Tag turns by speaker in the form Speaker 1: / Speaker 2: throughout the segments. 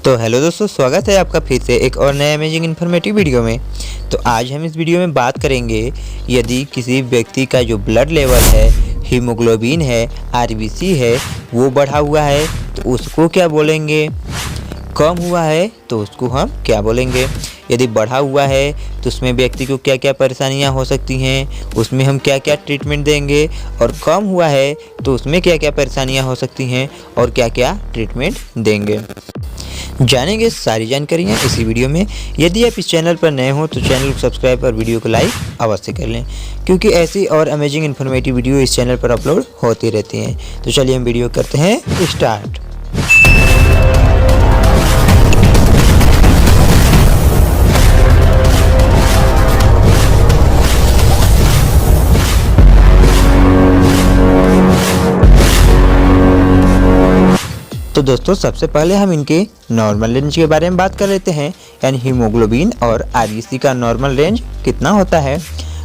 Speaker 1: तो हेलो दोस्तों, स्वागत है आपका फिर से एक और नया अमेजिंग इन्फॉर्मेटिव वीडियो में। तो आज हम इस वीडियो में बात करेंगे यदि किसी व्यक्ति का जो ब्लड लेवल है, हीमोग्लोबिन है, आरबीसी है, वो बढ़ा हुआ है तो उसको क्या बोलेंगे, कम हुआ है तो उसको हम क्या बोलेंगे, यदि बढ़ा हुआ है तो उसमें व्यक्ति को क्या क्या परेशानियां हो सकती हैं, उसमें हम क्या क्या ट्रीटमेंट देंगे, और कम हुआ है तो उसमें क्या क्या परेशानियां हो सकती हैं और क्या क्या ट्रीटमेंट देंगे, जानेंगे सारी जानकारियाँ इसी वीडियो में। यदि आप इस चैनल पर नए हो तो चैनल को सब्सक्राइब और वीडियो को लाइक अवश्य कर लें, क्योंकि ऐसी और अमेजिंग इन्फॉर्मेटिव वीडियो इस चैनल पर अपलोड होती रहती हैं। तो चलिए हम वीडियो करते हैं स्टार्ट। तो दोस्तों, सबसे पहले हम इनके नॉर्मल रेंज के बारे में बात कर लेते हैं, यानी हीमोग्लोबिन और आरबीसी का नॉर्मल रेंज कितना होता है।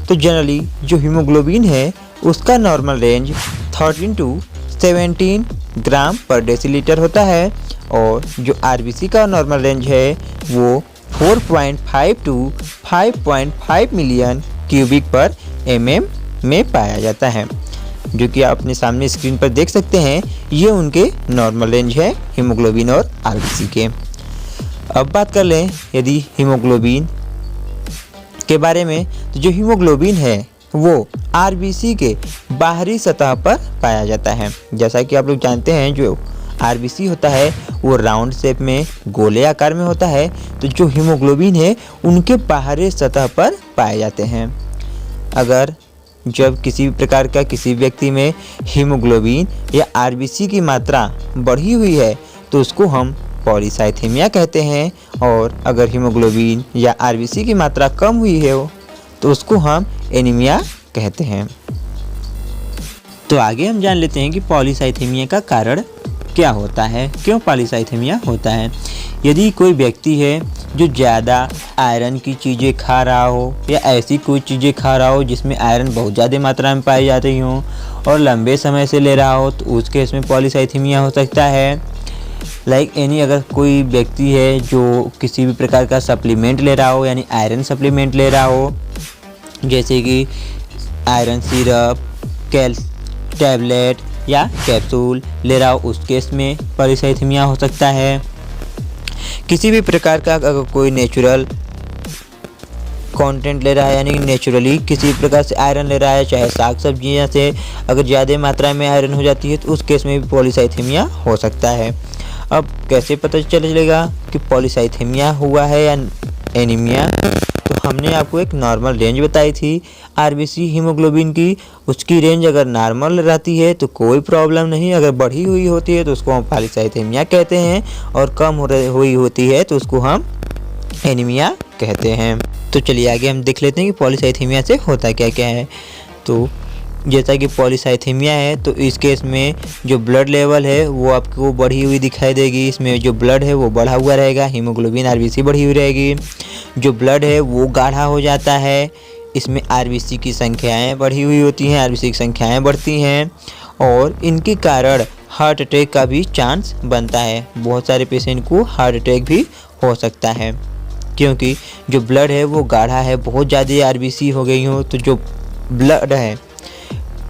Speaker 1: तो जनरली जो हीमोग्लोबिन है उसका नॉर्मल रेंज 13 to 17 ग्राम पर डेसीलीटर होता है, और जो आरबीसी का नॉर्मल रेंज है वो 4.5 to 5.5 मिलियन क्यूबिक पर एमएम में पाया जाता है, जो कि आप अपने सामने स्क्रीन पर देख सकते हैं। ये उनके नॉर्मल रेंज है हीमोग्लोबिन और आरबीसी के। अब बात कर लें यदि हीमोग्लोबिन के बारे में, तो जो हीमोग्लोबिन है वो आरबीसी के बाहरी सतह पर पाया जाता है। जैसा कि आप लोग जानते हैं, जो आरबीसी होता है वो राउंड शेप में गोले आकार में होता है, तो जो हीमोग्लोबिन है उनके बाहरी सतह पर पाए जाते हैं। अगर जब किसी भी प्रकार का किसी व्यक्ति में हीमोग्लोबिन या आरबीसी की मात्रा बढ़ी हुई है तो उसको हम पॉलीसाइथेमिया कहते हैं, और अगर हीमोग्लोबिन या आरबीसी की मात्रा कम हुई है तो उसको हम एनीमिया कहते हैं। तो आगे हम जान लेते हैं कि पॉलीसाइथेमिया का कारण क्या होता है, क्यों पॉलीसाइथेमिया होता है। यदि कोई व्यक्ति है जो ज़्यादा आयरन की चीज़ें खा रहा हो या ऐसी कोई चीज़ें खा रहा हो जिसमें आयरन बहुत ज़्यादा मात्रा में पाई जाती हो और लंबे समय से ले रहा हो, तो उस केस में पॉलीसाइथेमिया हो सकता है। अगर कोई व्यक्ति है जो किसी भी प्रकार का सप्लीमेंट ले रहा हो, यानी आयरन सप्लीमेंट ले रहा हो, जैसे कि आयरन सिरप, टैबलेट या कैप्सूल ले रहा हो, उस केस में पॉलीसाइथेमिया हो सकता है। किसी भी प्रकार का अगर कोई नेचुरल कंटेंट ले रहा है, यानी नेचुरली किसी प्रकार से आयरन ले रहा है, चाहे साग सब्जियाँ से अगर ज़्यादा मात्रा में आयरन हो जाती है तो उस केस में भी पॉलीसाइथेमिया हो सकता है। अब कैसे पता चलेगा कि पॉलीसाइथेमिया हुआ है या एनीमिया, तो हमने आपको एक नॉर्मल रेंज बताई थी आरबीसी हीमोग्लोबिन की। उसकी रेंज अगर नॉर्मल रहती है तो कोई प्रॉब्लम नहीं, अगर बढ़ी हुई होती है तो उसको हम पॉलीसाइथेमिया कहते हैं, और कम हुई होती है तो उसको हम एनीमिया कहते हैं। तो चलिए आगे हम देख लेते हैं कि पॉलीसाइथेमिया से होता क्या क्या है। तो जैसा कि पॉलीसाइथेमिया है तो इस केस में जो ब्लड लेवल है वो आपको बढ़ी हुई दिखाई देगी। इसमें जो ब्लड है वो बढ़ा हुआ रहेगा, हीमोग्लोबिन आरबीसी बढ़ी हुई रहेगी। जो ब्लड है वो गाढ़ा हो जाता है, इसमें आरबीसी की संख्याएं बढ़ी हुई होती हैं, आरबीसी की संख्याएं बढ़ती हैं, और इनके कारण हार्ट अटैक का भी चांस बनता है। बहुत सारे पेशेंट को हार्ट अटैक भी हो सकता है, क्योंकि जो ब्लड है वो गाढ़ा है, बहुत ज़्यादा आरबीसी हो गई हो तो जो ब्लड है,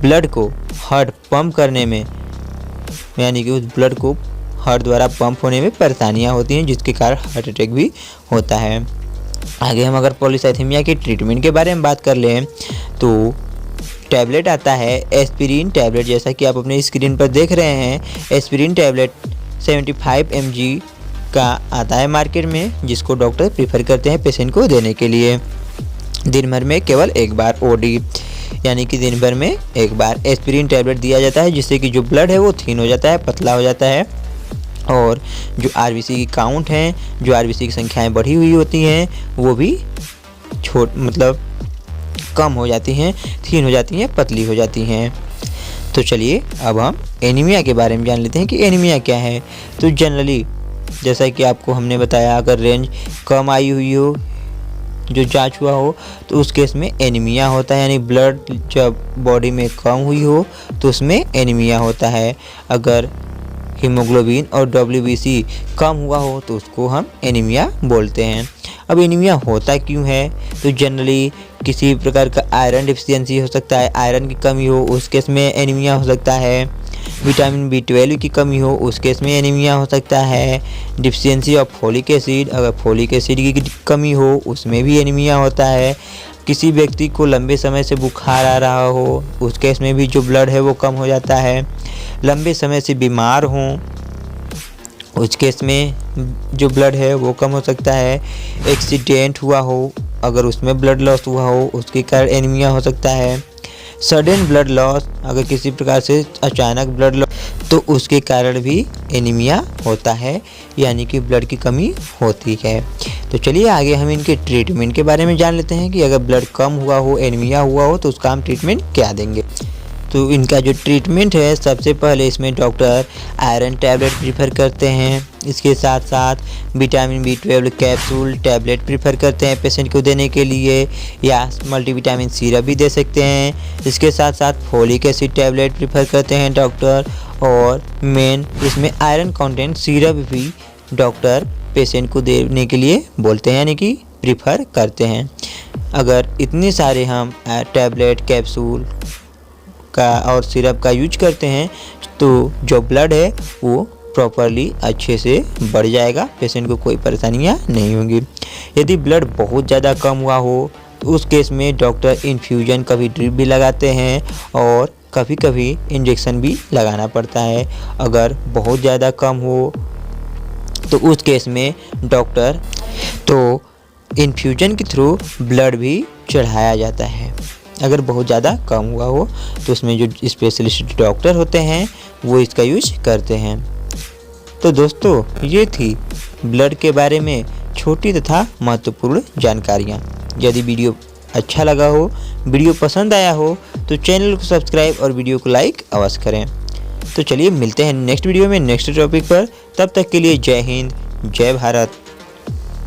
Speaker 1: ब्लड को हार्ट पंप करने में, यानी कि उस ब्लड को हार्ट द्वारा पंप होने में परेशानियां होती हैं, जिसके कारण हार्ट अटैक भी होता है। आगे हम अगर पॉलीसाइथेमिया के ट्रीटमेंट के बारे में बात कर लें तो टैबलेट आता है एस्पिरिन टैबलेट, जैसा कि आप अपने स्क्रीन पर देख रहे हैं। एस्पिरिन टैबलेट 75 mg का आता है मार्केट में, जिसको डॉक्टर प्रीफर करते हैं पेशेंट को देने के लिए। दिन भर में केवल एक बार ओडी, यानी कि दिन भर में एक बार एस्पिरिन टैबलेट दिया जाता है, जिससे कि जो ब्लड है वो थीन हो जाता है, पतला हो जाता है, और जो आरबीसी की काउंट हैं, जो आरबीसी की संख्याएं बढ़ी हुई होती हैं वो भी कम हो जाती हैं, थीन हो जाती हैं, पतली हो जाती हैं। तो चलिए अब हम एनीमिया के बारे में जान लेते हैं कि एनीमिया क्या है। तो जनरली जैसा कि आपको हमने बताया, अगर रेंज कम आई हुई हो, जो जांच हुआ हो, तो उस केस में एनीमिया होता है, यानी ब्लड जब बॉडी में कम हुई हो तो उसमें एनीमिया होता है। अगर हीमोग्लोबिन और WBC कम हुआ हो तो उसको हम एनीमिया बोलते हैं। अब एनीमिया होता क्यों है? तो जनरली किसी प्रकार का आयरन डिफिशियंसी हो सकता है, आयरन की कमी हो उस केस में एनीमिया हो सकता है। विटामिन B12 की कमी हो उस केस में एनीमिया हो सकता है। डिफिशियंसी ऑफ फोलिक एसिड, अगर फोलिक एसिड की कमी हो उसमें भी एनीमिया होता है। किसी व्यक्ति को लंबे समय से बुखार आ रहा हो उस केस में भी जो ब्लड है वो कम हो जाता है। लंबे समय से बीमार हों उस केस में जो ब्लड है वो कम हो सकता है। एक्सीडेंट हुआ हो अगर उसमें ब्लड लॉस हुआ हो उसके कारण एनीमिया हो सकता है। सडन ब्लड लॉस, अगर किसी प्रकार से अचानक ब्लड लॉस तो उसके कारण भी एनीमिया होता है, यानी कि ब्लड की कमी होती है। तो चलिए आगे हम इनके ट्रीटमेंट के बारे में जान लेते हैं कि अगर ब्लड कम हुआ हो, एनीमिया हुआ हो तो उसका हम ट्रीटमेंट क्या देंगे। तो इनका जो ट्रीटमेंट है, सबसे पहले इसमें डॉक्टर आयरन टैबलेट प्रीफर करते हैं। इसके साथ साथ vitamin B12 capsule tablet prefer करते हैं पेशेंट को देने के लिए, या मल्टीविटामिन सिरप भी दे सकते हैं। इसके साथ साथ फोलिक एसिड टैबलेट प्रीफर करते हैं डॉक्टर, और मेन इसमें आयरन कंटेंट सिरप भी डॉक्टर पेशेंट को देने के लिए बोलते हैं, यानी कि प्रीफर करते हैं। अगर इतने सारे हम टैबलेट, कैप्सूल का और सिरप का यूज करते हैं तो जो ब्लड है वो प्रॉपरली अच्छे से बढ़ जाएगा, पेशेंट को कोई परेशानियां नहीं होंगी। यदि ब्लड बहुत ज़्यादा कम हुआ हो तो उस केस में डॉक्टर इन्फ्यूजन, कभी ड्रिप भी लगाते हैं और कभी कभी इंजेक्शन भी लगाना पड़ता है। अगर बहुत ज़्यादा कम हो तो उस केस में डॉक्टर तो इन्फ्यूजन के थ्रू ब्लड भी चढ़ाया जाता है। अगर बहुत ज़्यादा कम हुआ हो तो उसमें जो स्पेशलिस्ट डॉक्टर होते हैं वो इसका यूज करते हैं। तो दोस्तों ये थी ब्लड के बारे में छोटी तथा महत्वपूर्ण जानकारियाँ। यदि वीडियो अच्छा लगा हो, वीडियो पसंद आया हो तो चैनल को सब्सक्राइब और वीडियो को लाइक अवश्य करें। तो चलिए मिलते हैं नेक्स्ट वीडियो में नेक्स्ट टॉपिक पर। तब तक के लिए जय हिंद, जय भारत।